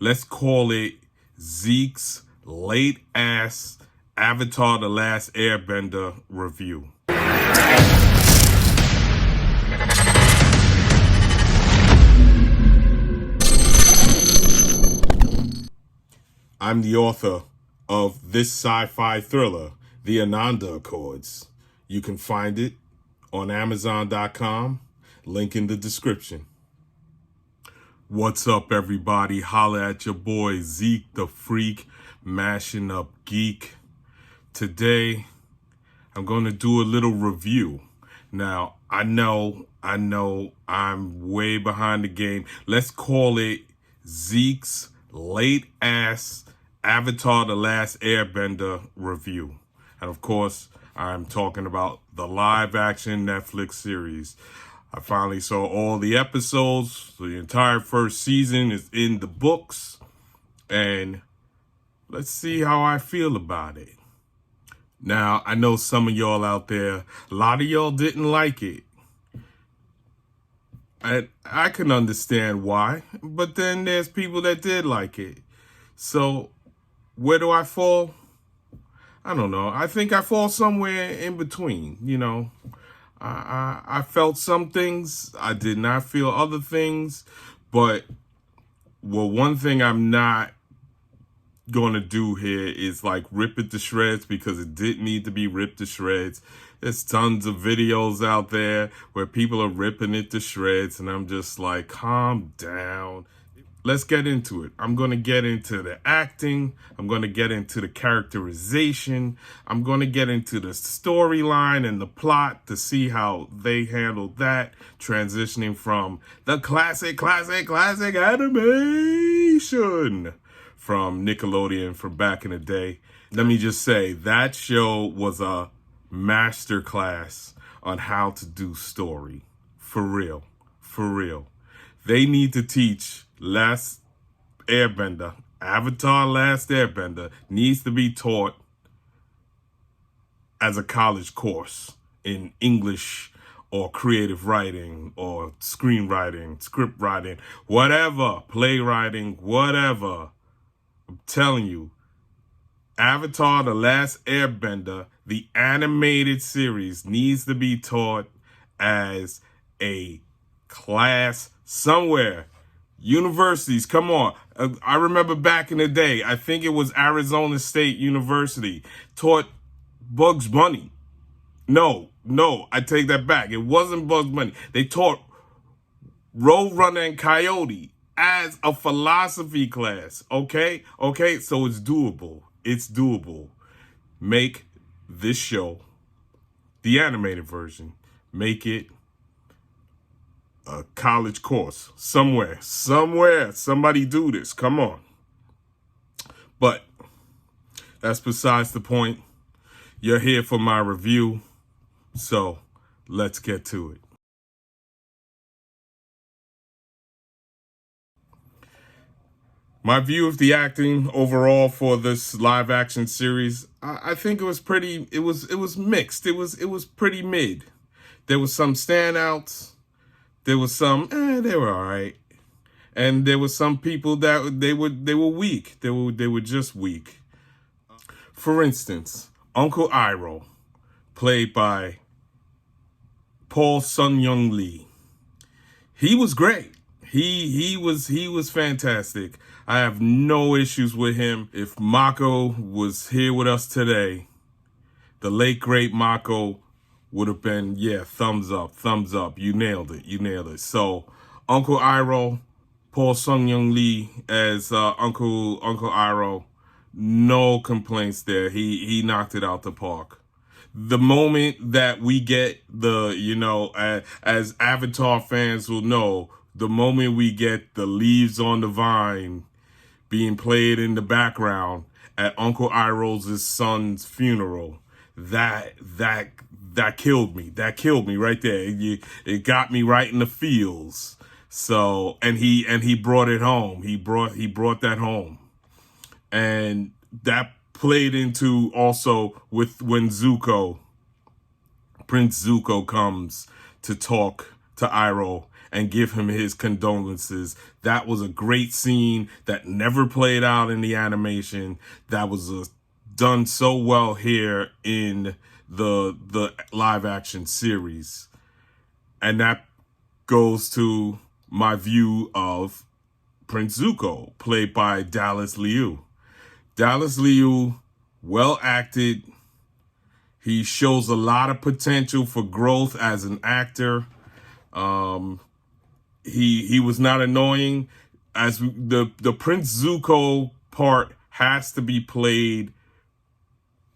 Let's call it Zeke's late-ass Avatar: The Last Airbender review. I'm the author of this sci-fi thriller, The ANANDA ACCORDS. You can find it on Amazon.com, link in the description. What's up, everybody? Holla at your boy, Zeke the Freak, mashing up geek. Today, I'm going to do a little review. Now, I know I'm way behind the game. Let's call it Zeke's late-ass Avatar: The Last Airbender review. And of course, I'm talking about the live-action Netflix series. I finally saw all the episodes. The entire first season is in the books. And let's see how I feel about it. Now, I know some of y'all out there, a lot of y'all didn't like it. I can understand why, but then there's people that did like it. So, where do I fall? I don't know. I think I fall somewhere in between, you know. I felt some things. I did not feel other things. But, well, one thing I'm not going to do here is like rip it to shreds, because it didn't need to be ripped to shreds. There's tons of videos out there where people are ripping it to shreds, and I'm just like, calm down. Let's get into it. I'm going to get into the acting. I'm going to get into the characterization. I'm going to get into the storyline and the plot to see how they handled that, transitioning from the classic animation from Nickelodeon from back in the day. Let me just say, that show was a masterclass on how to do story. For real. For real. They need to teach Last Airbender, Avatar: Last Airbender, needs to be taught as a college course in English or creative writing or screenwriting, script writing, whatever, playwriting, whatever. I'm telling you, Avatar: The Last Airbender, the animated series, needs to be taught as a class somewhere. Universities, come on. I remember back in the day, I think it was Arizona State University, taught Bugs Bunny. No, I take that back. It wasn't Bugs Bunny. They taught Roadrunner and Coyote as a philosophy class, okay? Okay, so it's doable. It's doable. Make this show, the animated version, make it a college course somewhere. Somebody do this. Come on. But that's besides the point. You're here for my review, so let's get to it. My view of the acting overall for this live action series, I think it was pretty. It was mixed. It was pretty mid. There was some standouts. There was some, they were all right. And there were some people that they were weak. They were just weak. For instance, Uncleiroh, played by paulsun-hyunglee. He was great. He was fantastic. I have no issues with him. If Mako was here with us today, the late great Mako would have been, yeah, thumbs up. You nailed it. So, Uncleiroh, paulsun-hyunglee as Uncleiroh, no complaints there. He knocked it out the park. The moment that we get the, you know, as Avatar fans will know, the moment we get the Leaves on the Vine being played in the background at Uncleiroh's son's funeral, that killed me. That killed me right there. It got me right in the feels. So, and he brought it home. He brought that home. And that played into also with when Prince Zuko comes to talk to Iroh, and give him his condolences. That was a great scene that never played out in the animation. That was done so well here in the live action series. And that goes to my view of Prince Zuko, played by Dallas Liu. Dallas Liu, well acted. He shows a lot of potential for growth as an actor. He was not annoying. As the Prince Zuko part has to be played.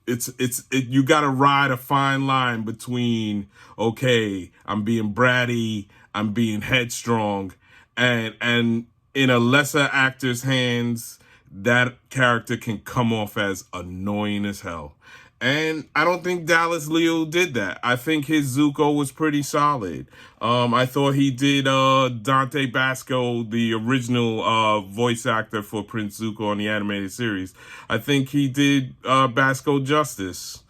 You got to ride a fine line between, okay, I'm being bratty, I'm being headstrong, and in a lesser actor's hands, that character can come off as annoying as hell. And I don't think Dallas Liu did that. I think his Zuko was pretty solid. I thought he did Dante Basco, the original voice actor for Prince Zuko on the animated series. I think he did Basco justice.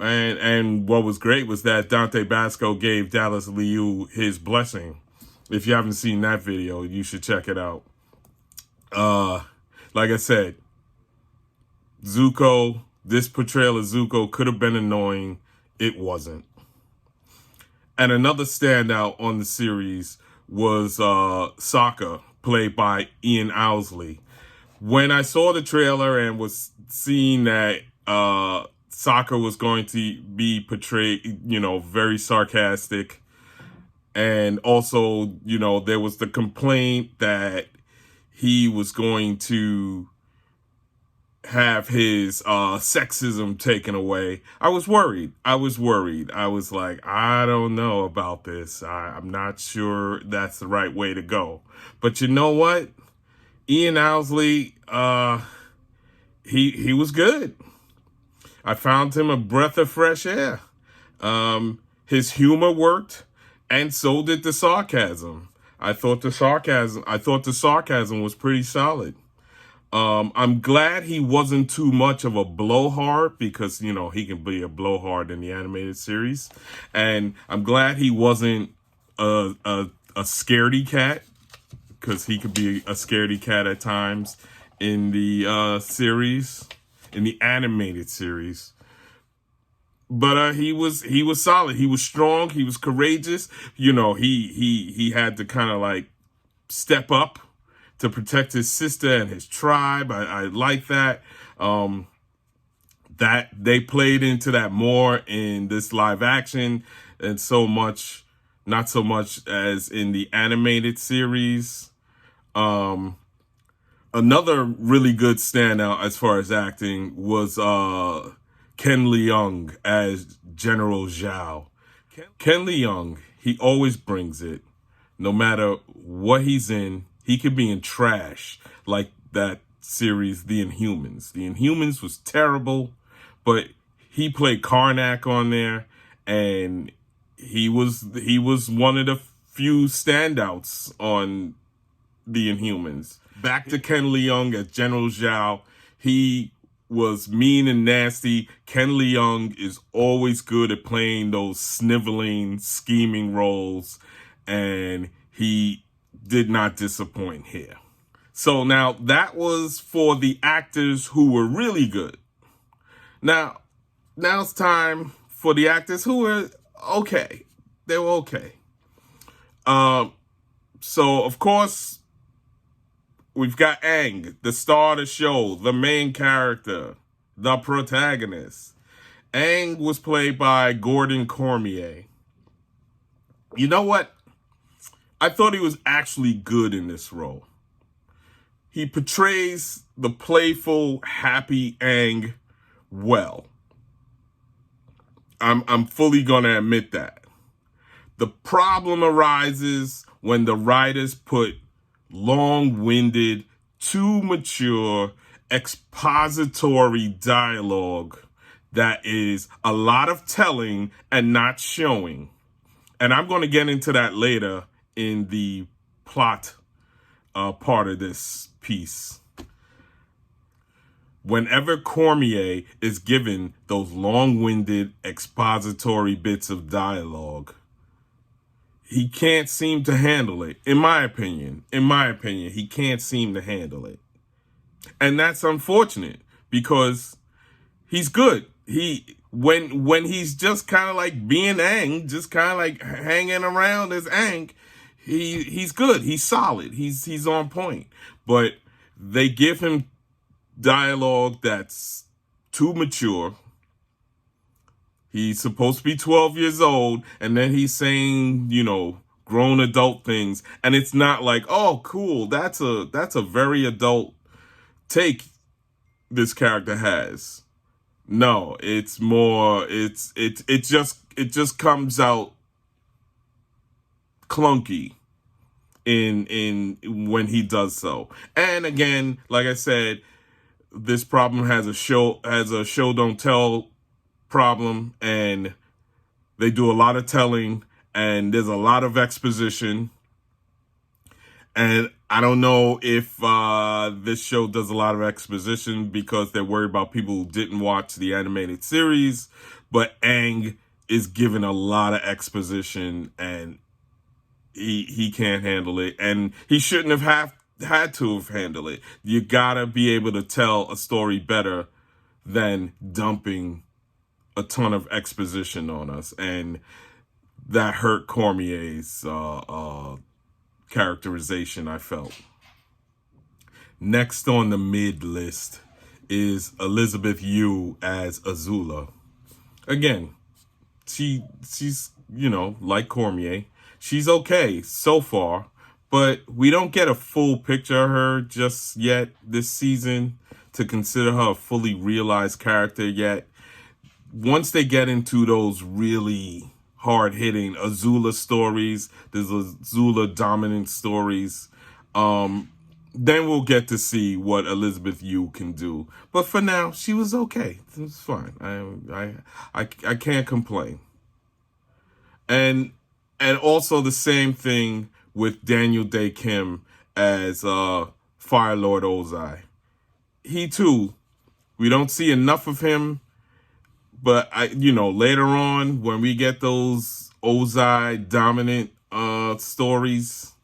And what was great was that Dante Basco gave Dallas Liu his blessing. If you haven't seen that video, you should check it out. Like I said, Zuko, this portrayal of Zuko could have been annoying. It wasn't. And another standout on the series was Sokka, played by Ian Owsley. When I saw the trailer and was seeing that Sokka was going to be portrayed, very sarcastic, and also, there was the complaint that he was going to have his sexism taken away. I was worried. I was like, I don't know about this. I'm not sure that's the right way to go. But you know what? Ian Owsley, he was good. I found him a breath of fresh air. His humor worked, and so did the sarcasm. I thought the sarcasm was pretty solid. I'm glad he wasn't too much of a blowhard, because, he can be a blowhard in the animated series. And I'm glad he wasn't a scaredy cat, because he could be a scaredy cat at times in the series, in the animated series. But he was solid. He was strong. He was courageous. He had to kind of like step up to protect his sister and his tribe. I like that. That they played into that more in this live action, and not so much as in the animated series. Another really good standout as far as acting was Kenleung as generalzhao. Kenleung, he always brings it. No matter what he's in, he could be in trash, like that series, The Inhumans. The Inhumans was terrible, but he played Karnak on there, and he was one of the few standouts on The Inhumans. Back to Kenleung as generalzhao. He was mean and nasty. Kenleung is always good at playing those sniveling, scheming roles, and he did not disappoint here. So now that was for the actors who were really good. Now it's time for the actors who were okay. They were okay. So of course, we've got Aang, the star of the show, the main character, the protagonist. Aang was played by Gordon Cormier. You know what? I thought he was actually good in this role. He portrays the playful, happy Aang well. I'm fully gonna admit that. The problem arises when the writers put long-winded, too mature, expository dialogue that is a lot of telling and not showing. And I'm going to get into that later in the plot part of this piece. Whenever Cormier is given those long-winded expository bits of dialogue, he can't seem to handle it. In my opinion, he can't seem to handle it. And that's unfortunate because he's good. When he's just kind of like being Aang, just kind of like hanging around as Aang, he's good. He's solid. He's on point. But they give him dialogue that's too mature. He's supposed to be 12 years old, and then he's saying, grown adult things, and it's not like, oh, cool, that's a very adult take this character has. No, it's more, it just comes out clunky in when he does so. And again, like I said, this problem has a show don't tell problem, and they do a lot of telling, and there's a lot of exposition. And I don't know if this show does a lot of exposition because they're worried about people who didn't watch the animated series, but Aang is given a lot of exposition, and he can't handle it, and he shouldn't have had to have handled it. You gotta be able to tell a story better than dumping a ton of exposition on us, and that hurt Cormier's characterization, I felt. Next on the mid list is Elizabeth Yu as Azula. Again, she's like Cormier, she's okay so far, but we don't get a full picture of her just yet this season to consider her a fully realized character yet. Once they get into those really hard-hitting Azula stories, there's Azula dominant stories, then we'll get to see what Elizabeth Yu can do. But for now, she was okay. It was fine. I can't complain. And also the same thing with Daniel Day Kim as firelordozai. He too, we don't see enough of him, but later on when we get those Ozai dominant stories,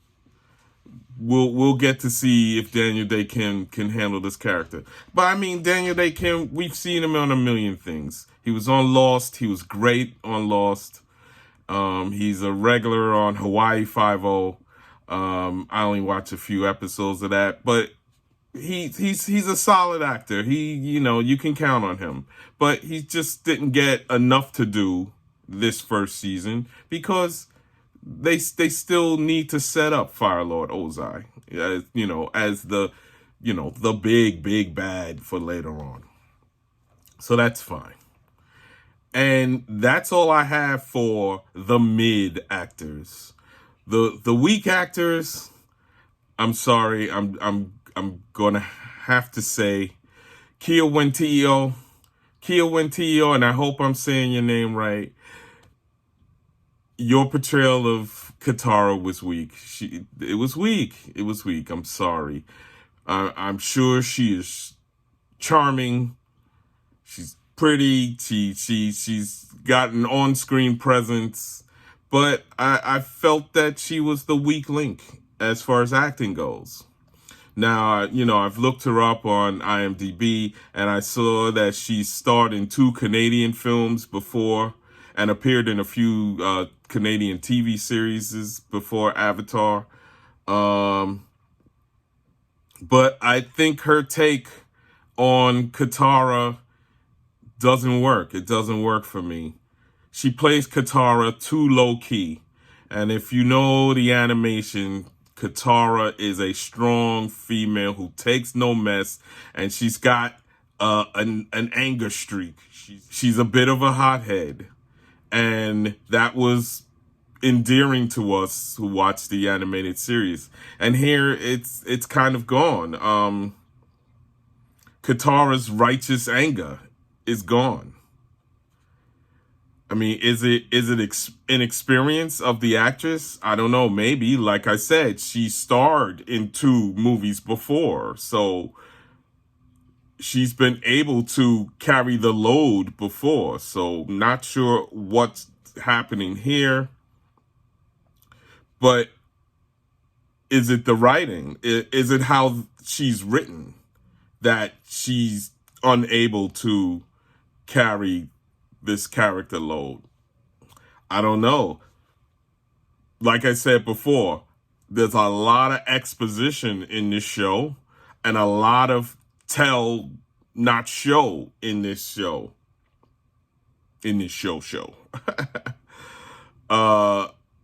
we'll get to see if Daniel Day Kim can handle this character. But I mean, Daniel Day Kim, we've seen him on a million things. He was on Lost. He was great on Lost. He's a regular on Hawaii Five-0. I only watch a few episodes of that, but he's a solid actor. You can count on him. But he just didn't get enough to do this first season because they still need to set up firelordozai, as the big bad for later on. So that's fine. And that's all I have for the mid actors. The weak actors, I'm sorry, I'm gonna have to say Kiawentiio, and I hope I'm saying your name right. Your portrayal of Katara was weak. It was weak. I'm sorry. I'm sure she is charming. She's pretty. She's got an on-screen presence, but I felt that she was the weak link as far as acting goes. Now, I've looked her up on IMDb, and I saw that she starred in 2 Canadian films before and appeared in a few Canadian TV series before Avatar. But I think her take on Katara doesn't work. It doesn't work for me. She plays Katara too low-key. And if you know the animation, Katara is a strong female who takes no mess, and she's got an anger streak. She's a bit of a hothead, and that was endearing to us who watched the animated series. And here it's kind of gone. Katara's righteous anger is gone. I mean, is it inexperience of the actress? I don't know. Maybe, like I said, she starred in 2 movies before, so she's been able to carry the load before. So not sure what's happening here. But is it the writing? Is it how she's written that she's unable to carry this character load? I don't know. Like I said before, there's a lot of exposition in this show and a lot of tell, not show in this show. In this show.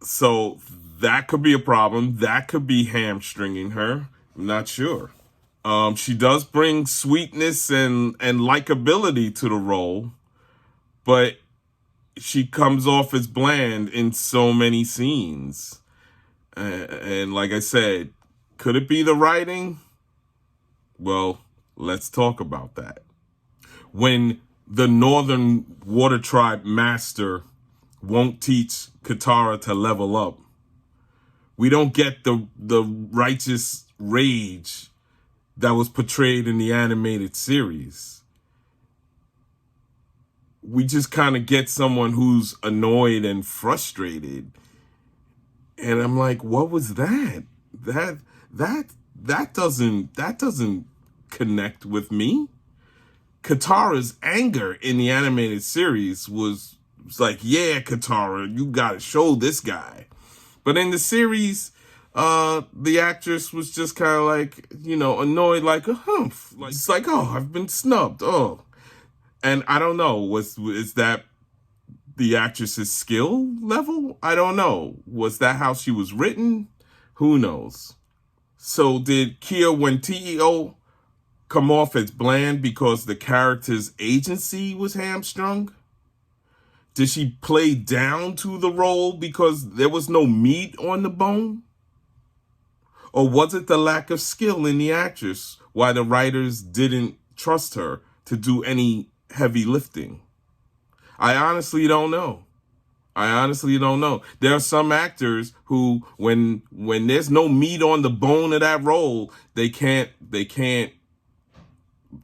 So that could be a problem. That could be hamstringing her. I'm not sure. She does bring sweetness and likability to the role, but she comes off as bland in so many scenes. And like I said, could it be the writing? Well, let's talk about that. When the Northern Water Tribe master won't teach Katara to level up, we don't get the righteous rage that was portrayed in the animated series. We just kind of get someone who's annoyed and frustrated. And I'm like, what was that? That doesn't connect with me. Katara's anger in the animated series was like, yeah, Katara, you gotta show this guy. But in the series, the actress was just kind of like, annoyed like a humph. Like, it's like, oh, I've been snubbed. Oh. And I don't know, is that the actress's skill level? I don't know. Was that how she was written? Who knows? So did Kiawentiio come off as bland because the character's agency was hamstrung? Did she play down to the role because there was no meat on the bone? Or was it the lack of skill in the actress why the writers didn't trust her to do any heavy lifting? I honestly don't know. There are some actors who, when there's no meat on the bone of that role, they can't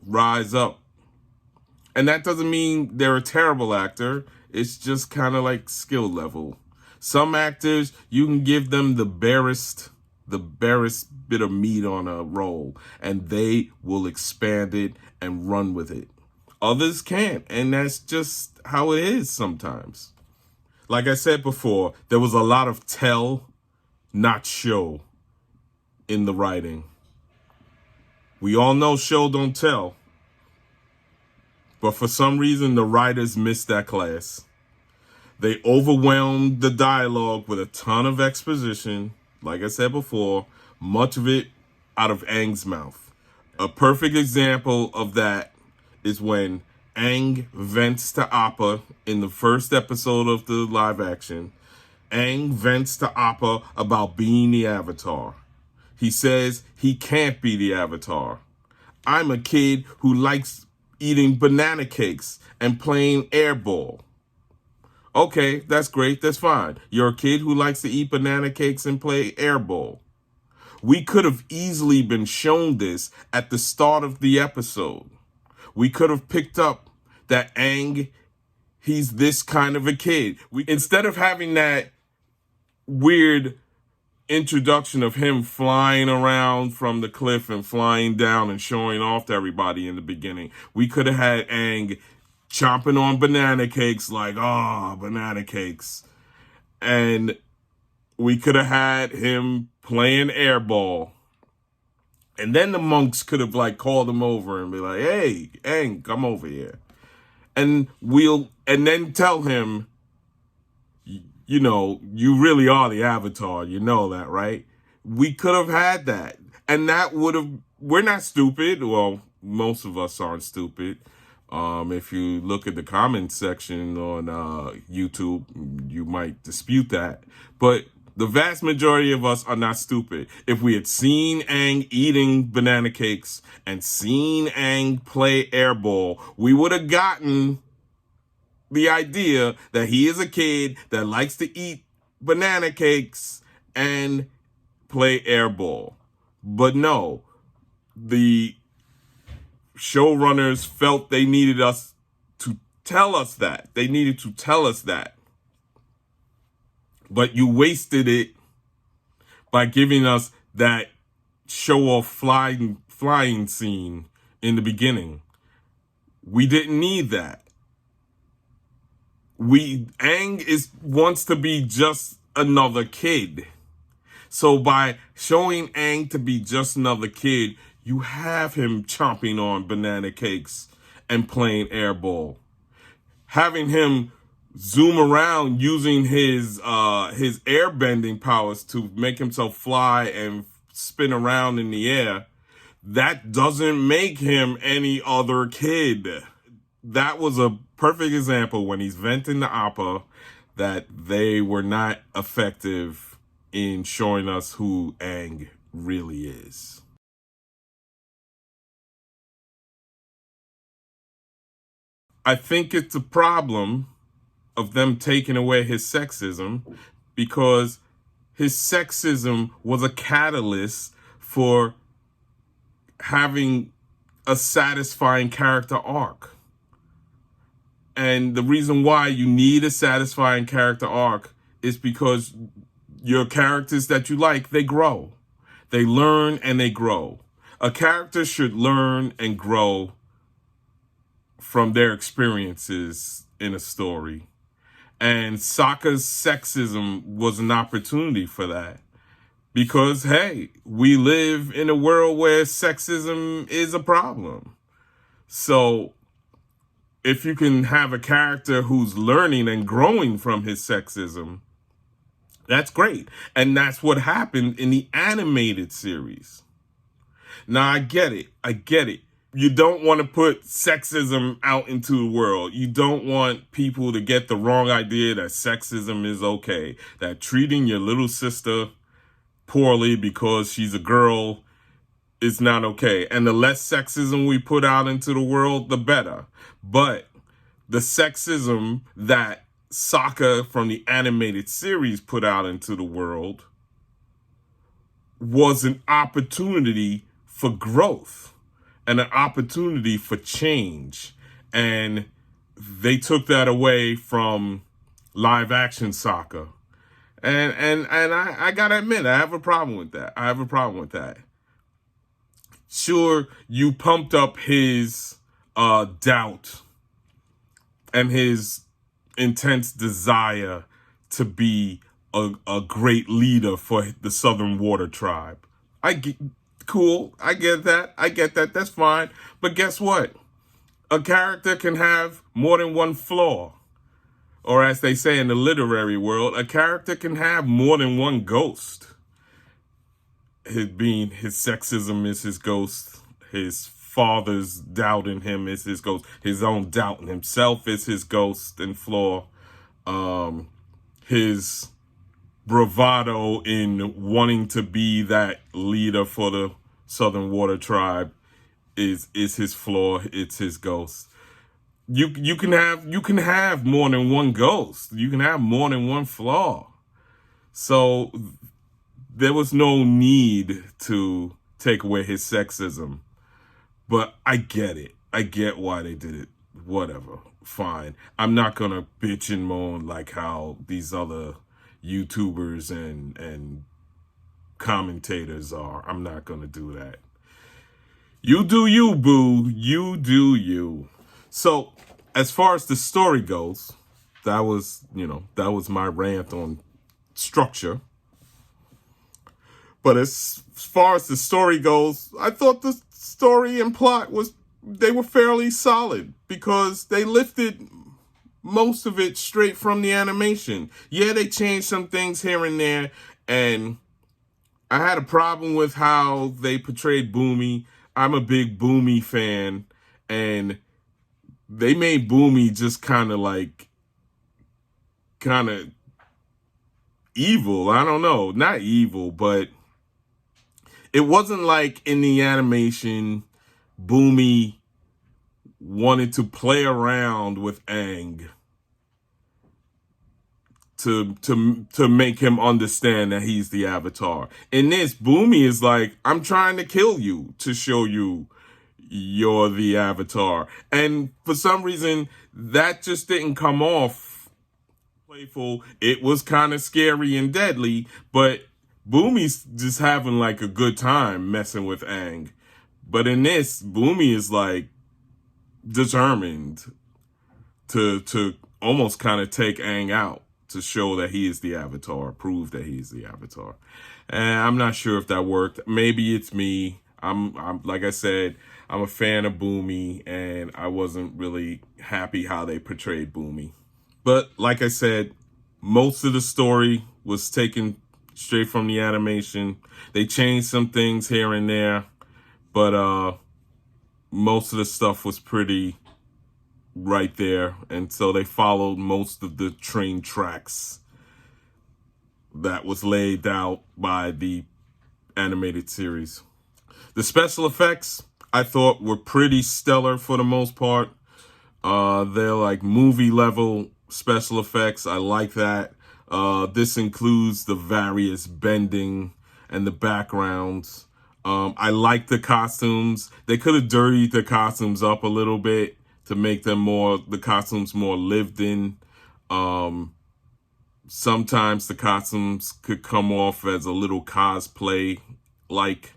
rise up. And that doesn't mean they're a terrible actor. It's just kind of like skill level. Some actors, you can give them the barest bit of meat on a role, and they will expand it and run with it. Others can't, and that's just how it is sometimes. Like I said before, there was a lot of tell, not show, in the writing. We all know show don't tell. But for some reason, the writers missed that class. They overwhelmed the dialogue with a ton of exposition. Like I said before, much of it out of Aang's mouth. A perfect example of that is when Aang vents to Appa in the first episode of the live action. Aang vents to Appa about being the Avatar. He says he can't be the Avatar. I'm a kid who likes eating banana cakes and playing airball. Okay, that's great, that's fine. You're a kid who likes to eat banana cakes and play airball. We could have easily been shown this at the start of the episode. We could have picked up that Aang, he's this kind of a kid. Instead of having that weird introduction of him flying around from the cliff and flying down and showing off to everybody in the beginning, we could have had Aang chomping on banana cakes like, banana cakes. And we could have had him playing airball. And then the monks could have called him over and be like, hey, Aang, come over here. And then tell him, you really are the Avatar. You know that, right? We could have had that. And that we're not stupid. Well, most of us aren't stupid. If you look at the comment section on YouTube, you might dispute that. But the vast majority of us are not stupid. If we had seen Aang eating banana cakes and seen Aang play airball, we would have gotten the idea that he is a kid that likes to eat banana cakes and play airball. But no, the showrunners felt they needed us to tell us that. They needed to tell us that. But you wasted it by giving us that show off flying scene in the beginning. We didn't need that. Aang wants to be just another kid. So by showing Aang to be just another kid, you have him chomping on banana cakes and playing airball. Having him zoom around using his airbending powers to make himself fly and spin around in the air, that doesn't make him any other kid. That was a perfect example when he's venting the Appa that they were not effective in showing us who Aang really is. I think it's a problem of them taking away his sexism, because his sexism was a catalyst for having a satisfying character arc. And the reason why you need a satisfying character arc is because your characters that you like, they grow. They learn and they grow. A character should learn and grow from their experiences in a story. And Sokka's sexism was an opportunity for that. Because, hey, we live in a world where sexism is a problem. So if you can have a character who's learning and growing from his sexism, that's great. And that's what happened in the animated series. Now, I get it. You don't want to put sexism out into the world. You don't want people to get the wrong idea that sexism is okay, that treating your little sister poorly because she's a girl is not okay. And the less sexism we put out into the world, the better. But the sexism that Sokka from the animated series put out into the world was an opportunity for growth and an opportunity for change. And they took that away from live action Sokka. And I gotta admit, I have a problem with that. Sure, you pumped up his doubt and his intense desire to be a great leader for the Southern Water Tribe. Cool, I get that, that's fine. But guess what? A character can have more than one flaw. Or as they say in the literary world, a character can have more than one ghost. His sexism is his ghost. His father's doubt in him is his ghost. His own doubt in himself is his ghost and flaw. His bravado in wanting to be that leader for the Southern Water Tribe is his flaw. It's his ghost. You can have more than one ghost. You can have more than one flaw. So there was no need to take away his sexism. But I get it. I get why they did it. Whatever. Fine. I'm not gonna bitch and moan like how these other YouTubers and commentators are. I'm not gonna do that. You do you, boo. You do you. So, as far as the story goes, that was my rant on structure. But as far as the story goes, I thought the story and plot they were fairly solid because they lifted most of it straight from the animation. Yeah, they changed some things here and there, and I had a problem with how they portrayed Boomy. I'm a big Boomy fan, and they made Boomy just kind of evil. I don't know, not evil, but it wasn't like in the animation, Boomy wanted to play around with Aang to make him understand that he's the Avatar. In this, Boomy is like, I'm trying to kill you to show you you're the Avatar. And for some reason, that just didn't come off playful. It was kind of scary and deadly, but Boomy's just having like a good time messing with Aang. But in this, Boomy is like determined to almost kind of take Aang out to show that he is the Avatar, prove that he is the Avatar. And I'm not sure if that worked. Maybe it's me. I'm like I said, I'm a fan of Boomy, and I wasn't really happy how they portrayed Boomy. But like I said, most of the story was taken straight from the animation. They changed some things here and there, but most of the stuff was pretty right there. And so they followed most of the train tracks that was laid out by the animated series. The special effects, I thought, were pretty stellar for the most part. They're like movie level special effects. I like that. This includes the various bending and the backgrounds. I like the costumes. They could have dirtied the costumes up a little bit to make them the costumes more lived in. Sometimes the costumes could come off as a little cosplay like,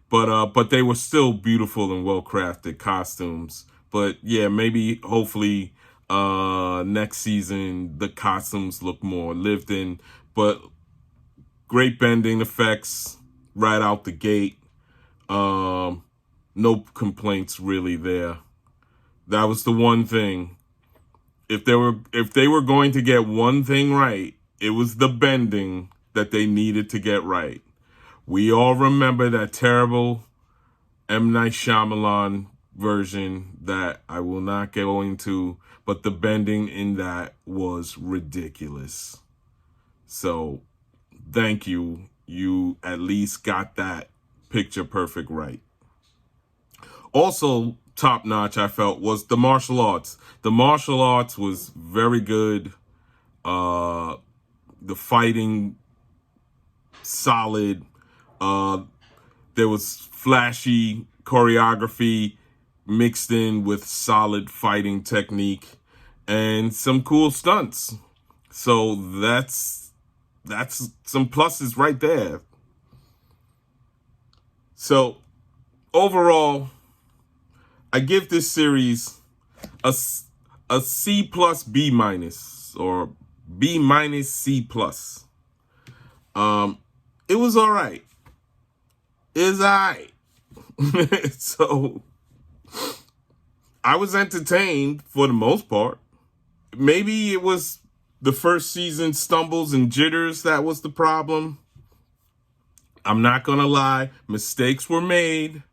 but they were still beautiful and well crafted costumes. But yeah, maybe hopefully next season the costumes look more lived in. But great bending effects right out the gate. No complaints really there. That was the one thing. If they were going to get one thing right, it was the bending that they needed to get right. We all remember that terrible M. Night Shyamalan version that I will not go into, but the bending in that was ridiculous. So, thank you. You at least got that picture perfect right. Also, top notch, I felt, was the martial arts. The martial arts was very good. The fighting, solid. There was flashy choreography mixed in with solid fighting technique and some cool stunts. So that's some pluses right there. So overall, I give this series a C plus B minus, or B minus C plus. It was all right. It's all right. So I was entertained for the most part. Maybe it was the first season stumbles and jitters that was the problem. I'm not gonna lie, mistakes were made,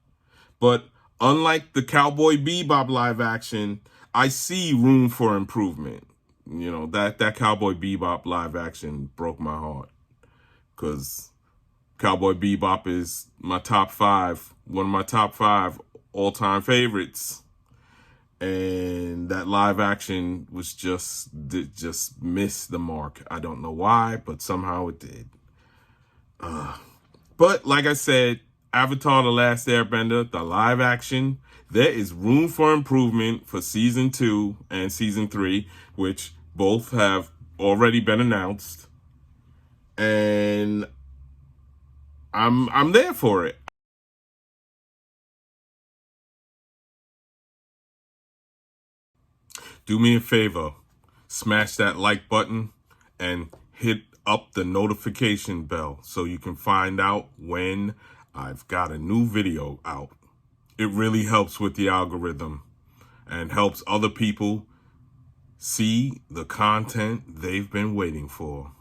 but unlike the Cowboy Bebop live action, I see room for improvement. You know, that Cowboy Bebop live action broke my heart, because Cowboy Bebop is my top 5, one of my top 5 all-time favorites. And that live action was just missed the mark. I don't know why, but somehow it did. But like I said, Avatar: The Last Airbender, the live action, there is room for improvement for season 2 and season 3, which both have already been announced. And I'm there for it. Do me a favor, smash that like button and hit up the notification bell so you can find out when I've got a new video out. It really helps with the algorithm and helps other people see the content they've been waiting for.